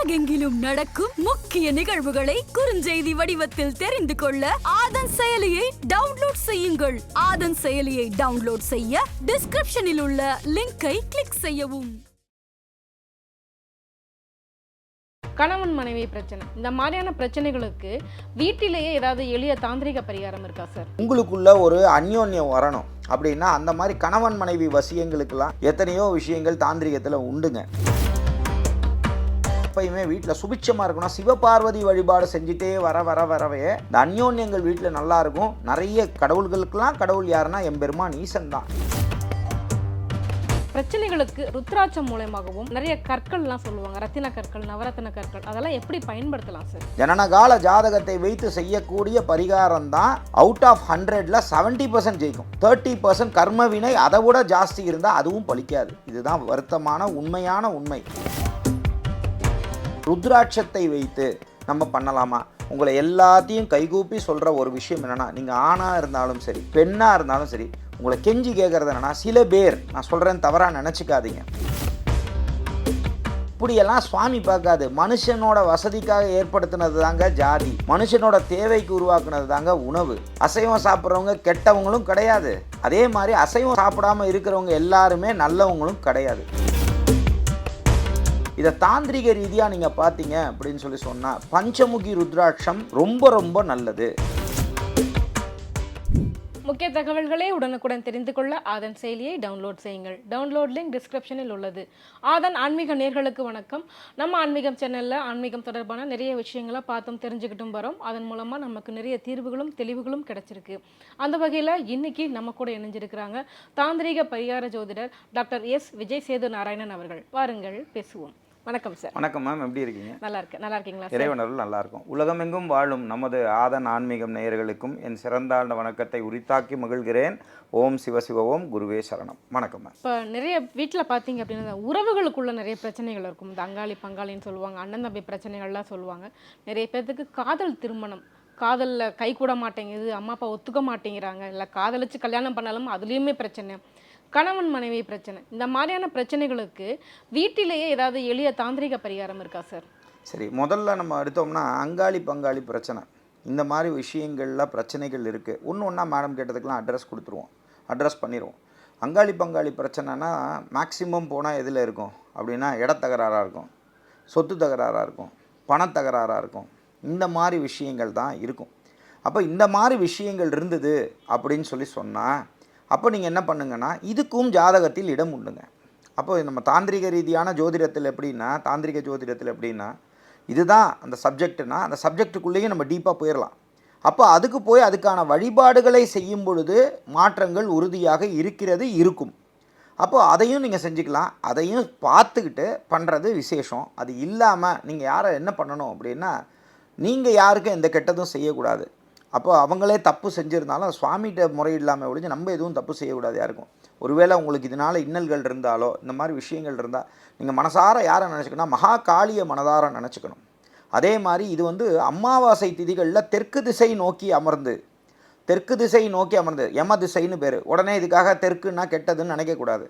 உலகெங்கிலும் நடக்கும் முக்கிய நிகழ்வுகளை குறுஞ்செய்தி வடிவத்தில் தெரிந்து கொள்ள ஆதன் செயலியை டவுன்லோட் செய்யுங்கள். ஆதன் செயலியை டவுன்லோட் செய்ய டிஸ்கிரிப்ஷனில் உள்ள லிங்கை கிளிக் செய்யவும். கணவன் மனைவி பிரச்சனை, இந்த மாதிரியான பிரச்சனைகளுக்கு வீட்டிலேயே ஏதாவது எளிய தாந்திரிக பரிகாரம் இருக்கா சார்? உங்களுக்குள்ள ஒரு அந்யோன்யம் வரணும் அப்படின்னா அந்த மாதிரி கணவன் மனைவி வசியங்களுக்கெல்லாம் எத்தனையோ விஷயங்கள் தாந்திரிகத்தில் உண்டுங்க. எப்பயுமே வீட்டில் சுபிட்சமாக இருக்கணும். சிவபார்வதி வழிபாடு செஞ்சுட்டே வரவே இந்த அந்யோன்யங்கள் வீட்டில் நல்லா இருக்கும். நிறைய கடவுள்களுக்கெல்லாம் கடவுள் யாருன்னா எம்பெருமான் ஈசன் தான். பிரச்சனைகளுக்கு ருத்ராட்சம் மூலமாகவும் நிறைய கற்கள்லாம் சொல்லுவாங்க, ரத்தின கற்கள், நவரத்தின கற்கள், அதெல்லாம் எப்படி பயன்படுத்தலாம் சார்? ஜனனகால ஜாதகத்தை வைத்து செய்யக்கூடிய பரிகாரம் தான் அவுட் ஆஃப் 100ல் 70% ஜெயிக்கும். 30% கர்ம வினை அதை விட ஜாஸ்தி இருந்தால் அதுவும் பலிக்காது. இதுதான் வருத்தமான உண்மையான உண்மை. ருத்ராட்சத்தை வைத்து நம்ம பண்ணலாமா? உங்களை எல்லாத்தையும் கைகூப்பி சொல்கிற ஒரு விஷயம் என்னென்னா, நீங்கள் ஆணாக இருந்தாலும் சரி பெண்ணாக இருந்தாலும் சரி, உங்களை கெஞ்சி கேட்குறது என்னென்னா, சில பேர், நான் சொல்கிறேன் தவறாக நினச்சிக்காதீங்க, இப்படியெல்லாம் சுவாமி பார்க்காது. மனுஷனோட வசதிக்காக ஏற்படுத்தினது தாங்க ஜாதி, மனுஷனோட தேவைக்கு உருவாக்குனது தாங்க உணவு. அசைவம் சாப்பிட்றவங்க கெட்டவங்களும் கிடையாது, அதே மாதிரி அசைவம் சாப்பிடாமல் இருக்கிறவங்க எல்லாருமே நல்லவங்களும் கிடையாது. இதை தாந்திரிக ரீதியாக நீங்கள் பார்த்தீங்க அப்படின்னு சொல்லி சொன்னால் பஞ்சமுகி ருத்ராட்சம் ரொம்ப ரொம்ப நல்லது. முக்கிய தகவல்களை உடனுக்குடன் தெரிந்து கொள்ள ஆதன் செயலியை டவுன்லோட் செய்யுங்கள். டவுன்லோட் லிங்க் டிஸ்கிரிப்ஷனில் உள்ளது. ஆதன் ஆன்மீக நேயர்களுக்கு வணக்கம். நம்ம ஆன்மீகம் சேனலில் ஆன்மீகம் தொடர்பான நிறைய விஷயங்களை பார்த்தும் தெரிஞ்சுக்கிட்டும் வரோம். அதன் மூலமாக நமக்கு நிறைய தீர்வுகளும் தெளிவுகளும் கிடைச்சிருக்கு. அந்த வகையில் இன்னைக்கு நம்ம கூட இணைஞ்சிருக்கிறாங்க தாந்திரிக பரிகார ஜோதிடர் டாக்டர் எஸ் விஜய் சேது நாராயணன் அவர்கள். வாருங்கள் பேசுவோம். வணக்கம் சார். வணக்கம் மேம், எப்படி இருக்கீங்க? நல்லா இருக்கீங்களா? இறைவனர்கள் நல்லா இருக்கும். உலகமெங்கும் வாழும் நமது ஆதன் ஆன்மீகம் நேயர்களுக்கும் என் சிறந்தாண்ட வணக்கத்தை உரித்தாக்கி மகிழ்கிறேன். ஓம் சிவசிவ ஓம் குருவே சரணம். வணக்கம் மேம். இப்போ நிறைய வீட்டில் பார்த்தீங்க அப்படின்னா உறவுகளுக்குள்ள நிறைய பிரச்சனைகள் இருக்கும். இந்த அங்காளி பங்காளின்னு சொல்லுவாங்க, அண்ணன் தம்பி பிரச்சனைகள்லாம் சொல்லுவாங்க. நிறைய பேர்த்துக்கு காதல் திருமணம், காதலில் கை கூட மாட்டேங்குது, அம்மா அப்பா ஒத்துக்க மாட்டேங்கிறாங்க, இல்லை காதலிச்சு கல்யாணம் பண்ணாலும் அதுலேயுமே பிரச்சனை, கணவன் மனைவி பிரச்சனை, இந்த மாதிரியான பிரச்சனைகளுக்கு வீட்டிலேயே ஏதாவது எளிய தாந்திரிக பரிகாரம் இருக்கா சார்? சரி, முதல்ல நம்ம எடுத்தோம்னா அங்காளி பங்காளி பிரச்சனை, இந்த மாதிரி விஷயங்களில் பிரச்சனைகள் இருக்குது. ஒன்றா மேடம் கேட்டதுக்கெலாம் அட்ரஸ் பண்ணிடுவோம். அங்காளி பங்காளி பிரச்சனைனா மேக்சிமம் போனால் எதில் இருக்கும் அப்படின்னா இடத்தகராறாக இருக்கும், சொத்து தகராறாக இருக்கும், பணத்தகராறாக இருக்கும். இந்த மாதிரி விஷயங்கள் தான் இருக்கும். அப்போ இந்த மாதிரி விஷயங்கள் இருந்தது அப்படின்னு சொல்லி சொன்னால் அப்போ நீங்கள் என்ன பண்ணுங்கன்னா, இதுக்கும் ஜாதகத்தில் இடம் உண்டுங்க. அப்போ நம்ம தாந்திரிக ரீதியான ஜோதிடத்தில் எப்படின்னா, தாந்திரிக ஜோதிடத்தில் எப்படின்னா, இதுதான் அந்த சப்ஜெக்ட்னா அந்த சப்ஜெக்டுக்குள்ளேயே நம்ம டீப்பாக போயிடலாம். அப்போ அதுக்கு போய் அதுக்கான வழிபாடுகளை செய்யும் பொழுது மாற்றங்கள் உறுதியாக இருக்கும். அப்போ அதையும் நீங்கள் செஞ்சுக்கலாம். அதையும் பார்த்துக்கிட்டு பண்ணுறது விசேஷம். அது இல்லாமல் நீங்கள் யாரை என்ன பண்ணணும் அப்படின்னா, நீங்கள் யாருக்கும் எந்த கெட்டதும் செய்யக்கூடாது. அப்போ அவங்களே தப்பு செஞ்சுருந்தாலும் சுவாமிகிட்ட முறையில்லாமல் ஒழிஞ்சு நம்ம எதுவும் தப்பு செய்யக்கூடாது யாருக்கும். ஒருவேளை உங்களுக்கு இதனால் இன்னல்கள் இருந்தாலோ இந்த மாதிரி விஷயங்கள் இருந்தால் நீங்கள் மனசார யாரை நினச்சிக்கணும், மகா காளியை மனதார நினச்சிக்கணும். அதே மாதிரி இது அமாவாசை திதிகளில் தெற்கு திசை நோக்கி அமர்ந்து யம திசைன்னு பேர். உடனே இதுக்காக தெற்குன்னா கெட்டதுன்னு நினைக்கக்கூடாது.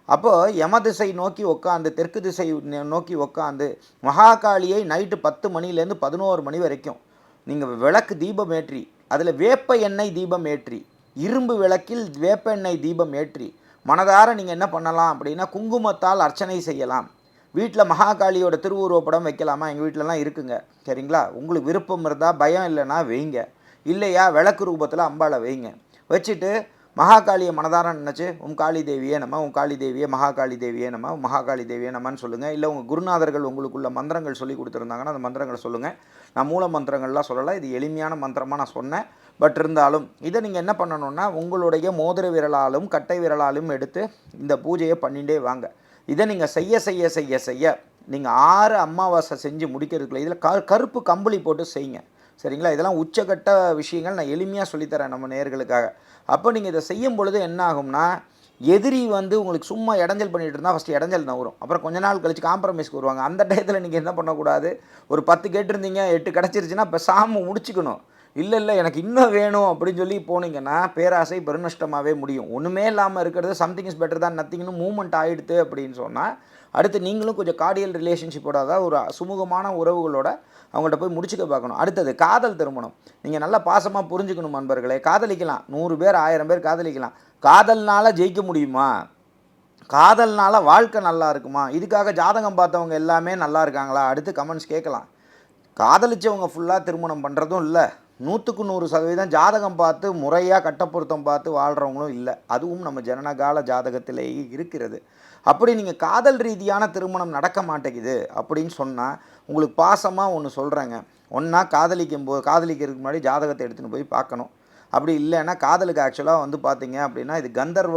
அப்போது யம திசை நோக்கி உட்காந்து தெற்கு திசை நோக்கி உட்காந்து மகாகாளியை நைட்டு 10 மணிலேருந்து 11 மணி வரைக்கும் நீங்கள் விளக்கு தீபம் ஏற்றி, அதில் வேப்ப எண்ணெய் தீபம் ஏற்றி, இரும்பு விளக்கில் வேப்ப எண்ணெய் தீபம் ஏற்றி மனதார நீங்கள் என்ன பண்ணலாம் அப்படின்னா, குங்குமத்தால் அர்ச்சனை செய்யலாம். வீட்டில் மகாகாளியோட திருவுருவப்படம் வைக்கலாமா? எங்கள் வீட்டிலலாம் இருக்குங்க. சரிங்களா? உங்களுக்கு விருப்பம் இருந்தால், பயம் இல்லைன்னா வைங்க. இல்லையா விளக்கு ரூபத்தில் அம்பாளை வைங்க. வச்சுட்டு மகாகாளியை மனதார நினச்சி காளி தேவியே நம்ம, காளி தேவியே மகாகாளி தேவியே நம்ம, மகாகாளி தேவியே நம்மன்னு சொல்லுங்கள். இல்லை உங்கள் குருநாதர்கள் உங்களுக்குள்ள மந்திரங்கள் சொல்லி கொடுத்துருந்தாங்கன்னா அந்த மந்திரங்களை சொல்லுங்கள். நான் மூல மந்திரங்கள்லாம் சொல்லலாம், இது எளிமையான மந்திரமாக நான் சொன்னேன். பட் இருந்தாலும் இதை நீங்கள் என்ன பண்ணணுன்னா, உங்களுடைய மோதிர விரலாலும் கட்டை விரலாலும் எடுத்து இந்த பூஜையை பண்ணிகிட்டே வாங்க. இதை நீங்கள் செய்ய நீங்கள் 6 அமாவாசை செஞ்சு முடிக்கிறதுக்குள்ள இதில் கருப்பு கம்பளி போட்டு செய்யுங்க. சரிங்களா? இதெல்லாம் உச்சக்கட்ட விஷயங்கள் நான் எளிமையாக சொல்லித்தரேன் நம்ம நேயர்களுக்காக. அப்போ நீங்கள் இதை செய்யும் பொழுது என்ன ஆகும்னா, எதிரி உங்களுக்கு சும்மா இடைஞ்சல் பண்ணிகிட்டு இருந்தால் ஃபஸ்ட்டு இடைஞ்சல் நவரும். அப்புறம் கொஞ்ச நாள் கழிச்சு காம்ப்ரமைஸ்க்கு வருவாங்க. அந்த டயத்தில் நீங்கள் என்ன பண்ணக்கூடாது, ஒரு 10 கேட்டிருந்தீங்க 8 கிடச்சிருச்சுன்னா இப்போ சாமி முடிச்சுக்கணும். இல்லை எனக்கு இன்னும் வேணும் அப்படின்னு சொல்லி போனீங்கன்னா பேராசை பெருநஷ்டமாகவே முடியும். ஒன்றுமே இல்லாமல் இருக்கிறது சம்திங் இஸ் பெட்டர் தான் நத்திங்னு மூவ்மெண்ட் ஆகிடுது அப்படின்னு சொன்னால் அடுத்து நீங்களும் கொஞ்சம் கார்டியல் ரிலேஷன்ஷிப்போட, அதாவது ஒரு சுமூகமான உறவுகளோட அவங்கள்ட்ட போய் முடிச்சுக்க பார்க்கணும். அடுத்தது காதல் திருமணம். நீங்கள் நல்லா பாசமாக புரிஞ்சுக்கணும் நண்பர்களே. காதலிக்கலாம், 100 பேர் 1000 பேர் காதலிக்கலாம். காதல்னால் ஜெயிக்க முடியுமா? காதல்னால் வாழ்க்கை நல்லா இருக்குமா? இதுக்காக ஜாதகம் பார்த்தவங்க எல்லாமே நல்லா இருக்காங்களா? அடுத்து கமெண்ட்ஸ் கேட்கலாம். காதலிச்சவங்க ஃபுல்லாக திருமணம் பண்ணுறதும் இல்லை, 100க்கு 100% ஜாதகம் பார்த்து முறையாக கட்டப்பொருத்தம் பார்த்து வாழ்கிறவங்களும் இல்லை. அதுவும் நம்ம ஜனனகால ஜாதகத்திலேயே இருக்கிறது. அப்படி நீங்கள் காதல் ரீதியான திருமணம் நடக்க மாட்டேங்குது அப்படின்னு சொன்னால் உங்களுக்கு பாசமாக ஒன்று சொல்கிறேங்க. ஒன்றா காதலிக்கிறதுக்கு முன்னாடி ஜாதகத்தை எடுத்துன்னு போய் பார்க்கணும். அப்படி இல்லைன்னா காதலுக்கு ஆக்சுவலாக வந்து பார்த்தீங்க அப்படின்னா இது கந்தர்வ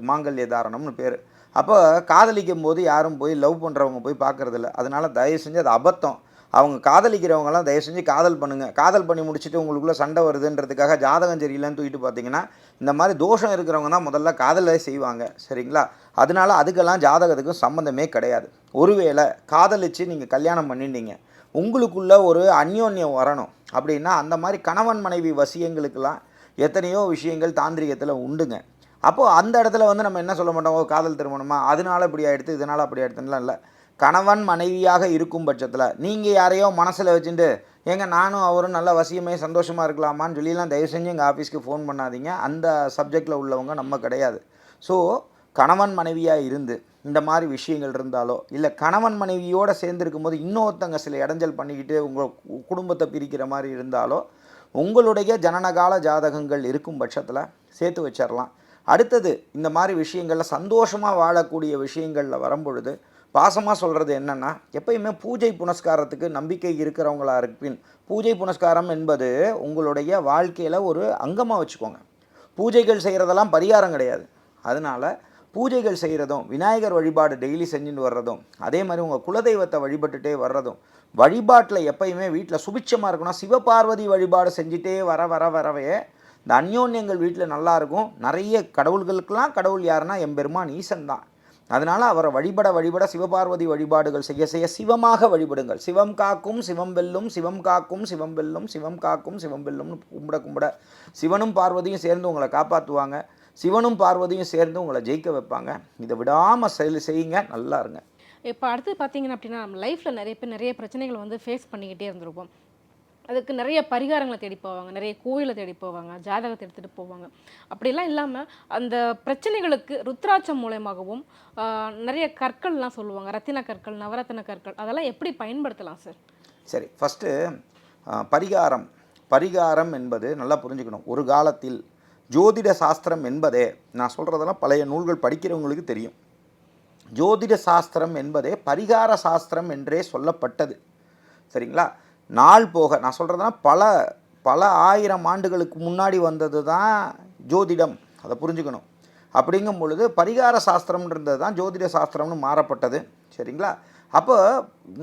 மாங்கல்ய தாரணம்னு பேர். அப்போ காதலிக்கும் போது யாரும் போய் லவ் பண்ணுறவங்க போய் பார்க்குறதில்ல. அதனால் தயவு செஞ்சு அது அபத்தம். அவங்க காதலிக்கிறவங்களாம் தயவு செஞ்சு காதல் பண்ணுங்கள். காதல் பண்ணி முடிச்சுட்டு உங்களுக்குள்ளே சண்டை வருதுன்றதுக்காக ஜாதகம் சரியில்லைன்னு தூக்கிட்டு பார்த்தீங்கன்னா இந்த மாதிரி தோஷம் இருக்கிறவங்க தான் முதல்ல காதலே செய்வாங்க. சரிங்களா? அதனால் அதுக்கெல்லாம் ஜாதகத்துக்கும் சம்மந்தமே கிடையாது. ஒருவேளை காதலித்து நீங்கள் கல்யாணம் பண்ணிட்டீங்க, உங்களுக்குள்ள ஒரு அந்யோன்யம் வரணும் அப்படின்னா அந்த மாதிரி கணவன் மனைவி வசியங்களுக்கெல்லாம் எத்தனையோ விஷயங்கள் தாந்திரிகத்தில் உண்டுங்க. அப்போது அந்த இடத்துல வந்து நம்ம என்ன சொல்ல மாட்டோம், காதல் திருமணமா அதனால் இப்படி ஆகிடுது இதனால் அப்படி ஆகிடுதுலாம் இல்லை. கணவன் மனைவியாக இருக்கும் பட்சத்தில் நீங்கள் யாரையோ மனசில் வச்சுட்டு ஏங்க நானும் அவரும் நல்ல வசியமே சந்தோஷமாக இருக்கலாமான்னு சொல்லிலாம் தயவு செஞ்சு எங்கள் ஆஃபீஸ்க்கு ஃபோன் பண்ணாதீங்க. அந்த சப்ஜெக்டில் உள்ளவங்க நம்ம கிடையாது. ஸோ கணவன் மனைவியாக இருந்து இந்த மாதிரி விஷயங்கள் இருந்தாலோ, இல்லை கணவன் மனைவியோடு சேர்ந்துருக்கும் போது இன்னொருத்தங்க சில இடைஞ்சல் பண்ணிக்கிட்டு உங்கள் குடும்பத்தை பிரிக்கிற மாதிரி இருந்தாலோ உங்களுடைய ஜனனகால ஜாதகங்கள் இருக்கும் பட்சத்தில் சேர்த்து வச்சிடலாம். அடுத்தது இந்த மாதிரி விஷயங்களில் சந்தோஷமாக வாழக்கூடிய விஷயங்களில் வரும்பொழுது பாசமாக சொல்கிறது என்னென்னா, எப்பயுமே பூஜை புனஸ்காரத்துக்கு நம்பிக்கை இருக்கிறவங்களா இருப்பின், பூஜை புனஸ்காரம் என்பது உங்களுடைய வாழ்க்கையில் ஒரு அங்கமாக வச்சுக்கோங்க. பூஜைகள் செய்கிறதெல்லாம் பரிகாரம் கிடையாது. அதனால் பூஜைகள் செய்கிறதும், விநாயகர் வழிபாடு டெய்லி செஞ்சுட்டு வர்றதும், அதே மாதிரி உங்கள் குலதெய்வத்தை வழிபட்டுட்டே வர்றதும், வழிபாட்டில் எப்பயுமே வீட்டில் சுபிட்சமாக இருக்கணும். சிவபார்வதி வழிபாடு செஞ்சுட்டே வரவே இந்த அந்யோன்யங்கள் வீட்டில் நல்லாயிருக்கும். நிறைய கடவுள்களுக்கெல்லாம் கடவுள் யாருன்னா எம்பெருமான் ஈசன் தான். அதனால் அவரை வழிபட சிவபார்வதி வழிபாடுகள் செய்ய சிவமாக வழிபடுங்கள். சிவம் காக்கும் சிவம் வெல்லும், சிவம் காக்கும் சிவம் வெல்லும், சிவம் காக்கும் சிவம் வெல்லும்னு கும்பிட சிவனும் பார்வதியும் சேர்ந்து உங்களை காப்பாற்றுவாங்க. சிவனும் பார்வதியும் சேர்ந்து உங்களை ஜெயிக்க வைப்பாங்க. இதை விடாமல் செய்யுங்க, நல்லா இருங்க. இப்போ அடுத்து பார்த்தீங்கன்னா அப்படின்னா நம்ம லைஃப்பில் நிறைய பேர் நிறைய பிரச்சனைகளை வந்து ஃபேஸ் பண்ணிக்கிட்டே இருந்திருப்போம். அதுக்கு நிறைய பரிகாரங்களை தேடி போவாங்க, நிறைய கோயிலை தேடி போவாங்க, ஜாதகத்தை எடுத்துகிட்டு போவாங்க. அப்படிலாம் இல்லாமல் அந்த பிரச்சனைகளுக்கு ருத்ராட்சம் மூலமாகவும் நிறைய கற்கள்லாம் சொல்லுவாங்க, ரத்தின கற்கள், நவரத்தின கற்கள், அதெல்லாம் எப்படி பயன்படுத்தலாம் சார்? சரி, ஃபஸ்ட்டு பரிகாரம் என்பது நல்லா புரிஞ்சுக்கணும். ஒரு காலத்தில் ஜோதிட சாஸ்திரம் என்பதே, நான் சொல்கிறதெல்லாம் பழைய நூல்கள் படிக்கிறவங்களுக்கு தெரியும், ஜோதிட சாஸ்திரம் என்பதே பரிகார சாஸ்திரம் என்றே சொல்லப்பட்டது. சரிங்களா? நாள் போக நான் சொல்கிறதுனா பல ஆயிரம் ஆண்டுகளுக்கு முன்னாடி வந்தது தான் ஜோதிடம். அதை புரிஞ்சுக்கணும். அப்படிங்கும் பொழுது பரிகார சாஸ்திரம்ன்றது தான் ஜோதிட சாஸ்திரம்னு மாறப்பட்டது. சரிங்களா? அப்போ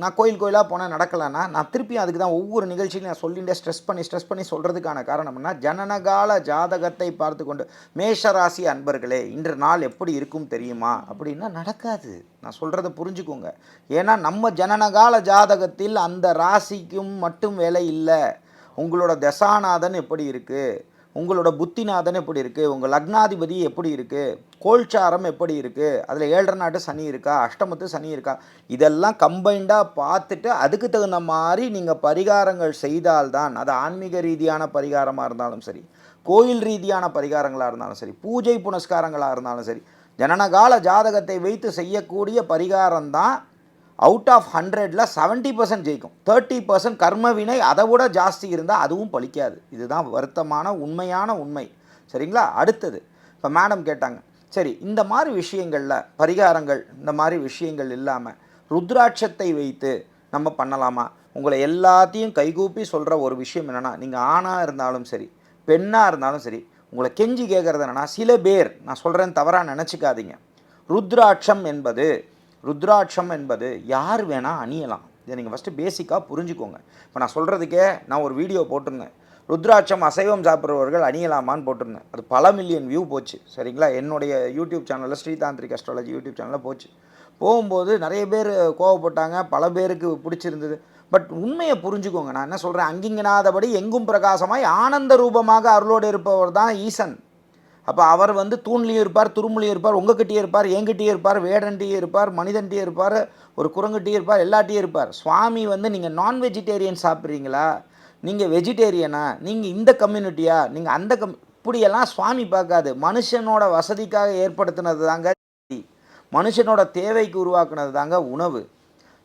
நான் கோயிலாக போனால் நடக்கலைன்னா நான் திருப்பியும் அதுக்கு தான் ஒவ்வொரு நிகழ்ச்சியிலும் நான் சொல்லிகிட்டே ஸ்ட்ரெஸ் பண்ணி சொல்கிறதுக்கான காரணம்னா, ஜனனகால ஜாதகத்தை பார்த்து கொண்டு மேஷராசி அன்பர்களே இன்று நாள் எப்படி இருக்கும் தெரியுமா அப்படின்னா நடக்காது. நான் சொல்கிறத புரிஞ்சுக்கோங்க. ஏன்னா நம்ம ஜனனகால ஜாதகத்தில் அந்த ராசிக்கும் மட்டும் வேலை இல்லை. உங்களோட தசாநாதன் எப்படி இருக்குது, உங்களோட புத்திநாதன் எப்படி இருக்குது, உங்கள் லக்னாதிபதி எப்படி இருக்குது, கோல்சாரம் எப்படி இருக்குது, அதில் 7.5 நாட்டு சனி இருக்கா, அஷ்டமத்து சனி இருக்கா, இதெல்லாம் கம்பைண்டாக பார்த்துட்டு அதுக்கு தகுந்த மாதிரி நீங்கள் பரிகாரங்கள் செய்தால்தான், அது ஆன்மீக ரீதியான பரிகாரமாக இருந்தாலும் சரி, கோயில் ரீதியான பரிகாரங்களாக இருந்தாலும் சரி, பூஜை புனஸ்காரங்களாக இருந்தாலும் சரி, ஜனனகால ஜாதகத்தை வைத்து செய்யக்கூடிய பரிகாரம்தான் அவுட் ஆஃப் 100ல் 70% ஜெயிக்கும். 30% கர்ம வினை அதை விட ஜாஸ்தி இருந்தால் அதுவும் பலிக்காது. இதுதான் வருத்தமான உண்மையான உண்மை. சரிங்களா? அடுத்தது இப்போ மேடம் கேட்டாங்க, சரி இந்த மாதிரி விஷயங்களில் பரிகாரங்கள் இந்த மாதிரி விஷயங்கள் இல்லாமல் ருத்ராட்சத்தை வைத்து நம்ம பண்ணலாமா? உங்களை எல்லாத்தையும் கைகூப்பி சொல்கிற ஒரு விஷயம் என்னென்னா, நீங்கள் ஆணாக இருந்தாலும் சரி பெண்ணாக இருந்தாலும் சரி, உங்களை கெஞ்சி கேட்குறது என்னென்னா, சில பேர் நான் சொல்கிறேன்னு தவறாக நினச்சிக்காதீங்க, ருத்ராட்சம் என்பது யார் வேணால் அணியலாம். இதை நீங்கள் ஃபஸ்ட்டு பேசிக்காக புரிஞ்சுக்கோங்க. இப்போ நான் சொல்கிறதுக்கே நான் ஒரு வீடியோ போட்டிருந்தேன், ருத்ராட்சம் அசைவம் சாப்பிட்றவர்கள் அணியலாமான்னு போட்டிருந்தேன். அது பல மில்லியன் வியூ போச்சு. சரிங்களா? என்னுடைய யூடியூப் சேனலில் ஸ்ரீதாந்திரிக் அஸ்ட்ராலஜி யூடியூப் சேனலில் போச்சு. போகும்போது நிறைய பேர் கோவப்பட்டாங்க, பல பேருக்கு பிடிச்சிருந்தது. பட் உண்மையை புரிஞ்சுக்கோங்க. நான் என்ன சொல்கிறேன், அங்கிங்கனாதபடி எங்கும் பிரகாசமாய் ஆனந்த ரூபமாக அருளோடு இருப்பவர் தான் ஈசன். அப்போ அவர் வந்து தூண்லேயும் இருப்பார், துரும்புலையும் இருப்பார், உங்ககிட்டயே இருப்பார், என்கிட்டயே இருப்பார், வேடன்கிட்டயே இருப்பார், மனிதன்கிட்டயே இருப்பார், ஒரு குரங்குகிட்டயே இருப்பார், எல்லாட்டையும் இருப்பார். சுவாமி வந்து நீங்கள் நான் வெஜிடேரியன் சாப்பிட்றீங்களா, நீங்கள் வெஜிடேரியனா, நீங்கள் இந்த கம்யூனிட்டியா, நீங்கள் அந்த இப்படியெல்லாம் சுவாமி பார்க்காது. மனுஷனோட வசதிக்காக ஏற்படுத்தினது தாங்க, மனுஷனோட தேவைக்கு உருவாக்குனது தாங்க உணவு.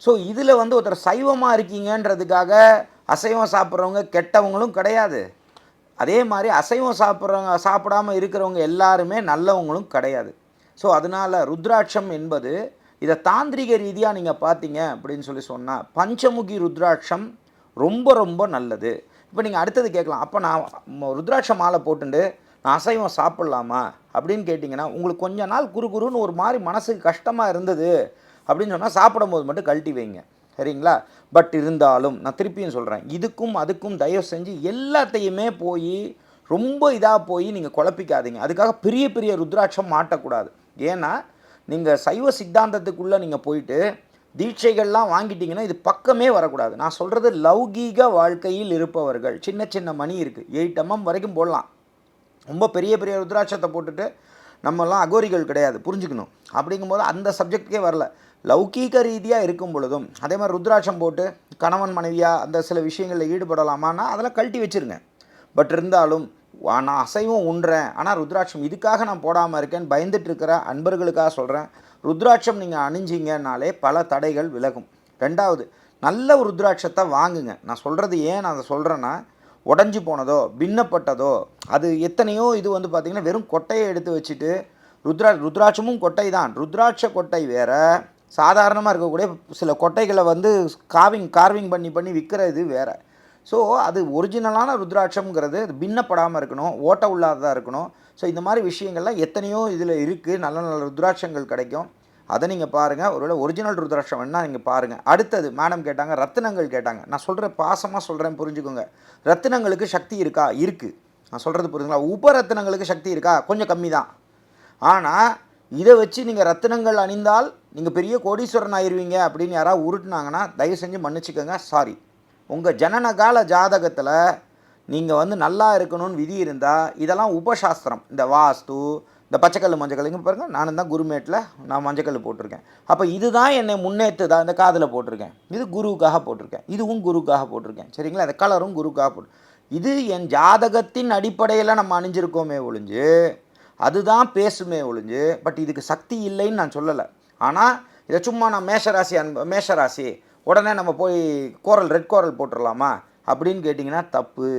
ஸோ இதில் வந்து ஒருத்தர் சைவமாக இருக்கீங்கன்றதுக்காக அசைவம் சாப்பிட்றவங்க கெட்டவங்களும் கிடையாது. அதே மாதிரி அசைவம் சாப்பிடாமல் இருக்கிறவங்க எல்லாருமே நல்லவங்களும் கிடையாது. ஸோ அதனால் ருத்ராட்சம் என்பது இதை தாந்திரிக ரீதியாக நீங்கள் பார்த்தீங்க அப்படின்னு சொன்னால் பஞ்சமுகி ருத்ராட்சம் ரொம்ப ரொம்ப நல்லது. இப்போ நீங்கள் அடுத்தது கேட்கலாம், அப்போ நான் ருத்ராட்ச மாலை போட்டுண்டு நான் அசைவம் சாப்பிட்லாமா அப்படின்னு கேட்டிங்கன்னா, உங்களுக்கு கொஞ்ச நாள் குறுகுறுன்னு ஒரு மாதிரி மனசுக்கு கஷ்டமாக இருந்தது அப்படின்னு சொன்னால் சாப்பிடும்போது மட்டும் கழட்டி வைங்க, சரிங்களா? பட் இருந்தாலும் நான் திருப்பியும் சொல்கிறேன், இதுக்கும் அதுக்கும் தயவு செஞ்சு எல்லாத்தையுமே போய் ரொம்ப இதாக போய் நீங்கள் குழப்பிக்காதீங்க. அதுக்காக பெரிய பெரிய ருத்ராட்சம் மாட்டக்கூடாது. ஏன்னா நீங்கள் சைவ சித்தாந்தத்துக்குள்ளே நீங்கள் போயிட்டு தீட்சைகள்லாம் வாங்கிட்டீங்கன்னா இது பக்கமே வரக்கூடாது. நான் சொல்கிறது லௌகீக வாழ்க்கையில் இருப்பவர்கள். சின்ன சின்ன மணி இருக்குது, 8 mm வரைக்கும் போடலாம். ரொம்ப பெரிய பெரிய ருத்ராட்சத்தை போட்டுட்டு நம்மலாம் அகோரிகள் கிடையாது, புரிஞ்சுக்கணும். அப்படிங்கும்போது அந்த சப்ஜெக்டுக்கே வரல. லௌகீக ரீதியாக இருக்கும் பொழுதும் அதே மாதிரி ருத்ராட்சம் போட்டு கணவன் மனைவியாக அந்த சில விஷயங்களில் ஈடுபடலாமான்னா அதெல்லாம் கழட்டி வச்சுருங்க. பட் இருந்தாலும் நான் அசைவம் உண்றேன், ஆனால் ருத்ராட்சம் இதுக்காக நான் போடாமல் இருக்கேன்னு பயந்துட்டு இருக்கிற அன்பர்களுக்காக சொல்கிறேன், ருத்ராட்சம் நீங்கள் அணிஞ்சிங்கனாலே பல தடைகள் விலகும். ரெண்டாவது, நல்ல ஒரு ருத்ராட்சத்தை வாங்குங்க. நான் சொல்கிறது ஏன் நான் அதை சொல்கிறேன்னா, உடஞ்சி போனதோ பின்னப்பட்டதோ அது எத்தனையோ இது வந்து பார்த்திங்கன்னா வெறும் கொட்டையை எடுத்து வச்சுட்டு ருத்ராட்சமும் கொட்டை தான், ருத்ராட்ச கொட்டை வேறு, சாதாரணமாக இருக்கக்கூடிய சில கொட்டைகளை வந்து கார்விங் பண்ணி விற்கிற இது வேறு. ஸோ அது ஒரிஜினலான ருத்ராட்சம்ங்கிறது அது பின்னப்படாமல் இருக்கணும், ஓட்ட உள்ளாததாக இருக்கணும். ஸோ இந்த மாதிரி விஷயங்கள்லாம் எத்தனையோ இதில் இருக்குது, நல்ல நல்ல ருத்ராட்சங்கள் கிடைக்கும். அதை நீங்கள் பாருங்கள். ஒருவேளை ஒரிஜினல் ருத்ராட்சம் வேணால் நீங்கள் பாருங்கள். அடுத்தது மேடம் கேட்டாங்க, ரத்தினங்கள் கேட்டாங்க. நான் சொல்கிறேன், பாசமாக சொல்கிறேன், புரிஞ்சுக்கோங்க. ரத்தினங்களுக்கு சக்தி இருக்கா? இருக்குது. நான் சொல்கிறது புரிஞ்சுங்களா? உபரத்தினங்களுக்கு சக்தி இருக்கா? கொஞ்சம் கம்மி தான். ஆனால் இதை வச்சு நீங்கள் ரத்தினங்கள் அணிந்தால் நீங்கள் பெரிய கோடீஸ்வரன் ஆயிடுவீங்க அப்படின்னு யாராவது உருட்டுனாங்கன்னா தயவு செஞ்சு மன்னிச்சுக்கோங்க, சாரி. உங்கள் ஜனனகால ஜாதகத்தில் நீங்கள் வந்து நல்லா இருக்கணும்னு விதி இருந்தால் இதெல்லாம் உபசாஸ்திரம். இந்த வாஸ்து, இந்த பச்சைக்கல் மஞ்சக்கல், இங்கே பாருங்கள், நானும் தான் குருமேட்டில் நான் மஞ்சக்கல் போட்டிருக்கேன். அப்போ இதுதான் என்னை முன்னேற்றுதா, இந்த காதில் போட்டிருக்கேன், இது குருவுக்காக போட்டிருக்கேன், இதுவும் குருவுக்காக போட்டிருக்கேன், சரிங்களா? அந்த கலரும் குருவுக்காக போட்டு, இது என் ஜாதகத்தின் அடிப்படையில் நம்ம அணிஞ்சிருக்கோமே ஒழிஞ்சு அதுதான் பேசுமே ஒழிஞ்சு, பட் இதுக்கு சக்தி இல்லைன்னு நான் சொல்லலை. ஆனால் இதை சும்மா நான் மேஷராசி உடனே நம்ம போய் ரெட் கோரல் போட்டுடலாமா அப்படின்னு கேட்டிங்கன்னா தப்பு.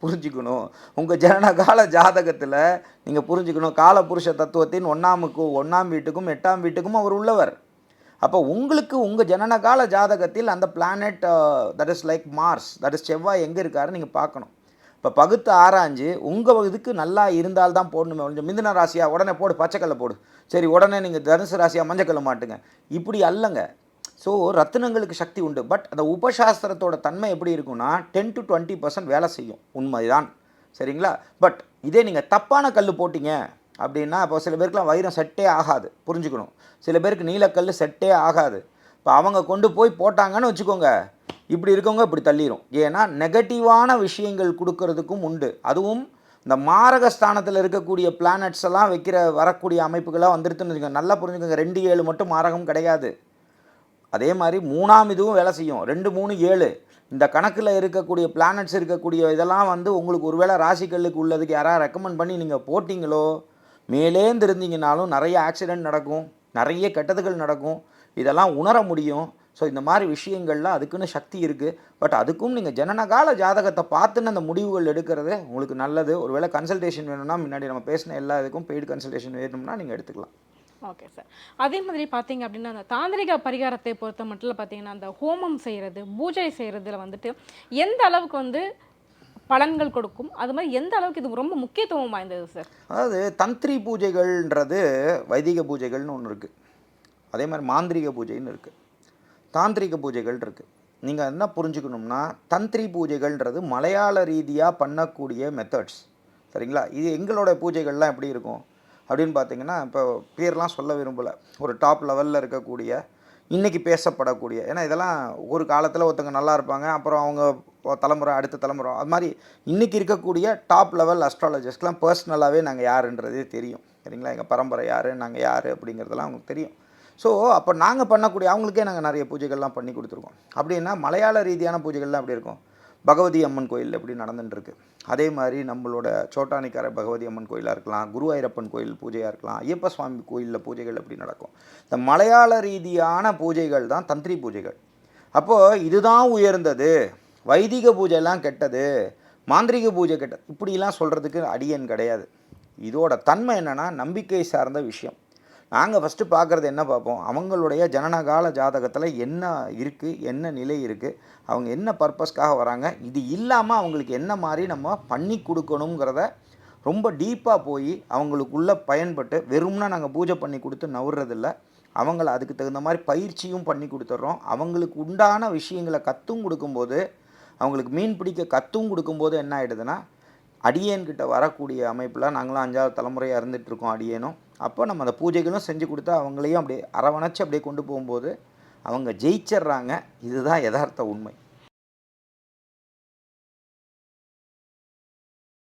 புரிஞ்சுக்கணும், உங்கள் ஜனனகால ஜாதகத்தில் நீங்கள் புரிஞ்சுக்கணும், காலபுருஷ தத்துவத்தின் 1ஆம் வீட்டுக்கும் 8ஆம் வீட்டுக்கும் அவர் உள்ளவர். அப்போ உங்களுக்கு உங்கள் ஜனனகால ஜாதகத்தில் அந்த planet that is like Mars, that is செவ்வாய் எங்கே இருக்காருன்னு நீங்கள் பார்க்கணும். இப்போ பகுத்து ஆராய்ஞ்சு உங்கள் இதுக்கு நல்லா இருந்தால்தான் போடணுமே கொஞ்சம். மிதுன ராசியாக உடனே போடு பச்சைக்கல்லை போடு, சரி உடனே நீங்கள் தனுசு ராசியாக மஞ்சக்கல்லை மாட்டுங்க, இப்படி அல்லங்க. ஸோ ரத்தினங்களுக்கு சக்தி உண்டு. பட் அந்த உபசாஸ்திரத்தோட தன்மை எப்படி இருக்குன்னா 10 to 20% வேலை செய்யும், உண்மைதான், சரிங்களா? பட் இதே நீங்கள் தப்பான கல் போட்டிங்க அப்படின்னா, இப்போ சில பேருக்குலாம் வைரம் செட்டே ஆகாது, புரிஞ்சுக்கணும். சில பேருக்கு நீலக்கல் செட்டே ஆகாது. இப்போ அவங்க கொண்டு போய் போட்டாங்கன்னு வச்சுக்கோங்க, இப்படி இருக்கவங்க இப்படி தள்ளிடும். ஏன்னா நெகட்டிவான விஷயங்கள் கொடுக்கறதுக்கும் உண்டு. அதுவும் இந்த மாரகஸ்தானத்தில் இருக்கக்கூடிய பிளானட்ஸ் எல்லாம் வரக்கூடிய அமைப்புகளாக வந்துருதுன்னு வச்சுக்கோங்க. நல்லா புரிஞ்சுக்கோங்க, 2, 7 மட்டும் மாரகம் கிடையாது. அதே மாதிரி 3ஆம் இதுவும் வேலை செய்யும். 2, 3, 7 இந்த கணக்கில் இருக்கக்கூடிய பிளானட்ஸ் இருக்கக்கூடிய இதெல்லாம் வந்து உங்களுக்கு ஒருவேளை ராசிக்கல்லுக்கு உள்ளதுக்கு யாராவது ரெக்கமெண்ட் பண்ணி நீங்கள் போட்டிங்களோ, மேலேந்து இருந்தீங்கனாலும் நிறைய ஆக்சிடெண்ட் நடக்கும், நிறைய கெட்டதுகள் நடக்கும், இதெல்லாம் உணர முடியும். ஸோ இந்த மாதிரி விஷயங்கள்லாம் அதுக்குன்னு சக்தி இருக்குது. பட் அதுக்கும் நீங்கள் ஜனனகால ஜாதகத்தை பார்த்துன்னு அந்த முடிவுகள் எடுக்கிறது உங்களுக்கு நல்லது. ஒருவேளை கன்சல்டேஷன் வேணும்னா, முன்னாடி நம்ம பேசின எல்லா இதுக்கும் பெய்டு கன்சல்டேஷன் வேணும்னா நீங்கள் எடுத்துக்கலாம். Okay sir. அதே மாதிரி பார்த்தீங்க அப்படின்னா, அந்த தாந்திரிக பரிகாரத்தை பொறுத்த மட்டும் பார்த்தீங்கன்னா, அந்த ஹோமம் செய்கிறது, பூஜை செய்கிறதுல வந்துட்டு எந்த அளவுக்கு வந்து பலன்கள் கொடுக்கும், அது மாதிரி எந்த அளவுக்கு இது ரொம்ப முக்கியத்துவம் வாய்ந்தது சார்? அதாவது தந்திரி பூஜைகள்ன்றது வைதிக பூஜைகள்னு ஒன்று இருக்குது, அதே மாதிரி மாந்திரிக பூஜைன்னு இருக்குது, தாந்திரிக பூஜைகள் இருக்குது. நீங்கள் என்ன புரிஞ்சுக்கணும்னா, தந்திரி பூஜைகள்ன்றது மலையாள ரீதியாக பண்ணக்கூடிய மெத்தட்ஸ், சரிங்களா? இது எங்களோட பூஜைகள்லாம் எப்படி இருக்கும் அப்படின்னு பார்த்தீங்கன்னா, இப்போ பேர்லாம் சொல்ல விரும்பலை, ஒரு டாப் லெவலில் இருக்கக்கூடிய இன்றைக்கி பேசப்படக்கூடிய, ஏன்னா இதெல்லாம் ஒரு காலத்தில் ஒருத்தங்க நல்லா இருப்பாங்க, அப்புறம் அவங்க தலைமுறை அடுத்த தலைமுறை அது மாதிரி இன்றைக்கி இருக்கக்கூடிய டாப் லெவல் அஸ்ட்ராலஜர்ஸ்க்கெலாம் பர்சனலாகவே நாங்கள் யாருன்றதே தெரியும். சரிங்களா? எங்கள் பரம்பரை யார், நாங்கள் யார் அப்படிங்கிறதெல்லாம் அவங்களுக்கு தெரியும். ஸோ அப்போ நாங்கள் பண்ணக்கூடிய அவங்களுக்கே நாங்கள் நிறைய பூஜைகள்லாம் பண்ணி கொடுத்துருக்கோம். அப்படின்னா மலையாள ரீதியான பூஜைகள்லாம் அப்படி இருக்கும். பகவதி அம்மன் கோயில் எப்படி நடந்துட்டுருக்கு, அதே மாதிரி நம்மளோட சோட்டானிக்கார பகவதி அம்மன் கோயிலாக இருக்கலாம், குருவாயூரப்பன் கோயில் பூஜையாக இருக்கலாம், ஐயப்ப சுவாமி கோயிலில் பூஜைகள் எப்படி நடக்கும். இந்த மலையாள ரீதியான பூஜைகள் தான் தந்திரி பூஜைகள். அப்போது இதுதான் உயர்ந்தது, வைதிக பூஜைலாம் கெட்டது, மாந்திரிக பூஜை கெட்டது, இப்படிலாம் சொல்கிறதுக்கு அடியன் கிடையாது. இதோட தன்மை என்னென்னா நம்பிக்கை சார்ந்த விஷயம். நாங்கள் ஃபஸ்ட்டு பார்க்குறது என்ன பார்ப்போம், அவங்களுடைய ஜனனகால ஜாதகத்தில் என்ன இருக்குது, என்ன நிலை இருக்குது, அவங்க என்ன பர்பஸ்க்காக வராங்க, இது இல்லாமல் அவங்களுக்கு என்ன மாதிரி நம்ம பண்ணி கொடுக்கணுங்கிறத ரொம்ப டீப்பாக போய் அவங்களுக்குள்ளே பயன்பட்டு வெறும்னா நாங்கள் பூஜை பண்ணி கொடுத்து நவுறதில்ல. அவங்கள அதுக்கு தகுந்த மாதிரி பயிற்சியும் பண்ணி கொடுத்துட்றோம். அவங்களுக்கு உண்டான விஷயங்களை கற்றும் கொடுக்கும்போது, அவங்களுக்கு மீன் பிடிக்க கற்றும் கொடுக்கும்போது என்ன ஆகிடுதுன்னா, அடியேன்கிட்ட வரக்கூடிய அமைப்பில் நாங்களும் 5வது தலைமுறையாக இருந்துகிட்ருக்கோம் அடியேனும். அப்போ நம்ம அந்த பூஜைகளும் செஞ்சு கொடுத்தா அவங்களையும் அப்படியே அரவணைச்சு அப்படியே கொண்டு போகும்போது அவங்க ஜெயிச்சிட்றாங்க. இதுதான் யதார்த்த உண்மை.